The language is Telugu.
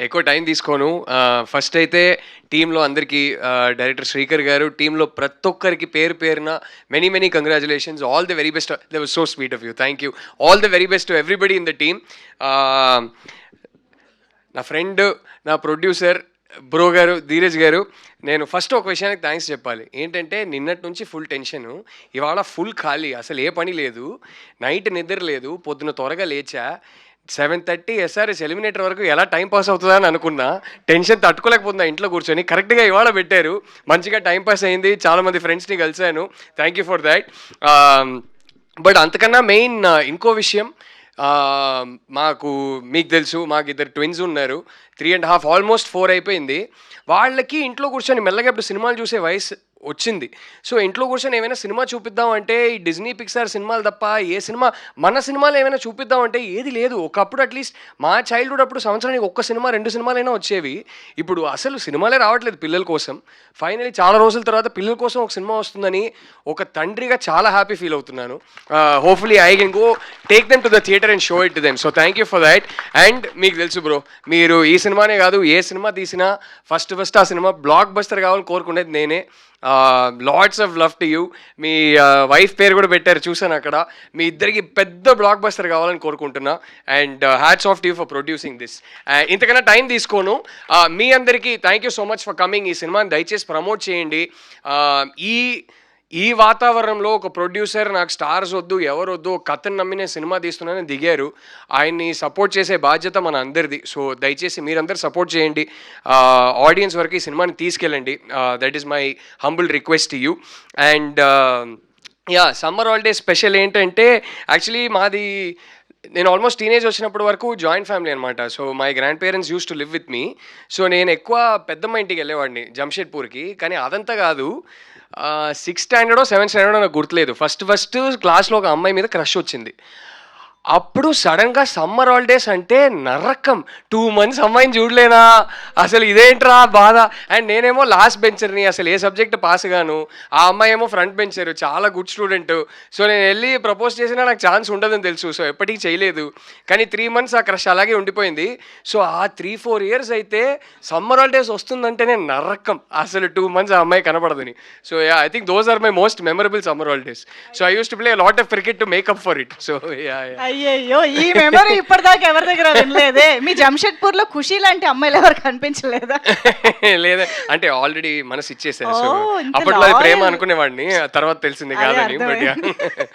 ఎక్కువ టైం తీసుకోను. ఫస్ట్ అయితే టీమ్‌లో అందరికీ డైరెక్టర్ శ్రీకర్ గారు, టీమ్‌లో ప్రతి ఒక్కరికి పేరు పేరున many many congratulations. All the very best. That was so sweet of you. Thank you. All the very best to everybody in the team. నా ఫ్రెండ్, నా ప్రొడ్యూసర్ బ్రో గారు, ధీరజ్ గారు, నేను ఫస్ట్ ఒక విషయానికి థ్యాంక్స్ చెప్పాలి. ఏంటంటే నిన్నటి నుంచి ఫుల్ టెన్షను, ఇవాళ ఫుల్ ఖాళీ, అసలు ఏ పని లేదు, నైట్ నిద్ర లేదు, పొద్దున త్వరగా లేచా. 7:30 ఎస్ఆర్ఎస్ ఎలిమినేటర్ వరకు ఎలా టైం పాస్ అవుతుందా అని అనుకున్నా. టెన్షన్ తట్టుకోలేకపోతున్నా ఇంట్లో కూర్చొని. కరెక్ట్గా ఇవాళ పెట్టారు, మంచిగా టైం పాస్ అయింది, చాలామంది ఫ్రెండ్స్ని కలిశాను. Thank you for that. But అంతకన్నా మెయిన్ ఇంకో విషయం, మాకు మీకు తెలుసు, మాకు ఇద్దరు ట్విన్స్ ఉన్నారు. 3.5 ఆల్మోస్ట్ 4 అయిపోయింది. వాళ్ళకి ఇంట్లో కూర్చొని మెల్లగా ఇప్పుడు సినిమాలు చూసే వయసు వచ్చింది. సో ఇంట్లో కూర్చొని ఏమైనా సినిమా చూపిద్దాం అంటే ఈ డిజ్నీ పిక్సార్ సినిమాలు తప్ప ఏ సినిమా, మన సినిమాలు ఏమైనా చూపిద్దాం అంటే ఏది లేదు. ఒకప్పుడు అట్లీస్ట్ మా చైల్డ్హుడ్ అప్పుడు సంవత్సరానికి ఒక్క సినిమా 2 సినిమాలైనా వచ్చేవి. ఇప్పుడు అసలు సినిమాలే రావట్లేదు పిల్లల కోసం. ఫైనలీ చాలా రోజుల తర్వాత పిల్లల కోసం ఒక సినిమా వస్తుందని ఒక తండ్రిగా చాలా హ్యాపీ ఫీల్ అవుతున్నాను. Hopefully I can go take them to the theatre and show it to them. So thank you for that. And మీకు తెలుసు బ్రో, మీరు ఈ సినిమానే కాదు ఏ సినిమా తీసినా ఫస్ట్ ఆ సినిమా బ్లాక్ బస్టర్ కావాలని కోరుకునేది నేనే. Lots of love to you. Me wife పేరు కూడా పెట్టారు, చూసాను అక్కడ. మీ ఇద్దరికి పెద్ద బ్లాక్ బస్టర్ కావాలని కోరుకుంటున్నా. And hats off to you for producing this. ఇంతకన్నా టైం తీసుకోను. మీ అందరికీ thank you so much for coming. ఈ సినిమాని దయచేసి ప్రమోట్ చేయండి. ఈ వాతావరణంలో ఒక ప్రొడ్యూసర్ నాకు స్టార్స్ వద్దు, ఎవరు వద్దు, కథను నమ్మి నేను సినిమా తీస్తున్నానని దిగారు. ఆయన్ని సపోర్ట్ చేసే బాధ్యత మన అందరిది. సో దయచేసి మీరందరూ సపోర్ట్ చేయండి, ఆడియన్స్ వరకు ఈ సినిమాని తీసుకెళ్ళండి. That is my humble request to you. And summer holiday special ఏంటంటే, యాక్చువల్లీ నేను ఆల్మోస్ట్ టీనేజ్ వచ్చినప్పటి వరకు జాయింట్ ఫ్యామిలీ అనమాట. So my grand parents used to live with me. So నేను ఎక్కువ పెద్దమ్మ ఇంటికి వెళ్ళేవాడిని జంషెడ్పూర్కి. కానీ అదంతా కాదు, 6th స్టాండర్డో 7th స్టాండర్డో నాకు గుర్తులేదు, ఫస్ట్ క్లాస్లో ఒక అమ్మాయి మీద క్రష్ వచ్చింది. అప్పుడు సడన్గా సమ్మర్ హాలిడేస్ అంటే నరకం. 2 months అమ్మాయిని చూడలేనా, అసలు ఇదేంట్రా బాధ. అండ్ నేనేమో లాస్ట్ బెంచర్ని, అసలు ఏ సబ్జెక్ట్ పాస్ గాను. ఆ అమ్మాయి ఏమో ఫ్రంట్ బెంచర్, చాలా గుడ్ స్టూడెంట్. సో నేను వెళ్ళి ప్రపోజ్ చేసినా నాకు ఛాన్స్ ఉండదని తెలుసు, సో ఎప్పటికీ చేయలేదు. కానీ 3 months ఆ క్రష్ అలాగే ఉండిపోయింది. సో ఆ 3-4 years అయితే సమ్మర్ హాలిడేస్ వస్తుందంటేనే నరకం, అసలు 2 months ఆ అమ్మాయి కనపడదని. So I think those are my most memorable summer holidays. So I used to play lot of cricket to make up for it. So అయ్యయ్యో, ఈ మెమరీ ఇప్పటిదాకా ఎవరి దగ్గర వినలేదే. మీ జంషెడ్పూర్ లో ఖుషి లాంటి అమ్మాయిలు ఎవరు కనిపించలేదా? లేదా అంటే ఆల్రెడీ మనసు ఇచ్చేసారు. సో ఓ, ఇంత అప్పట్లో అది ప్రేమ loyal. అనుకునేవాడిని, తర్వాత తెలిసింది అదే కాదని. బట్ అర్థమైంది.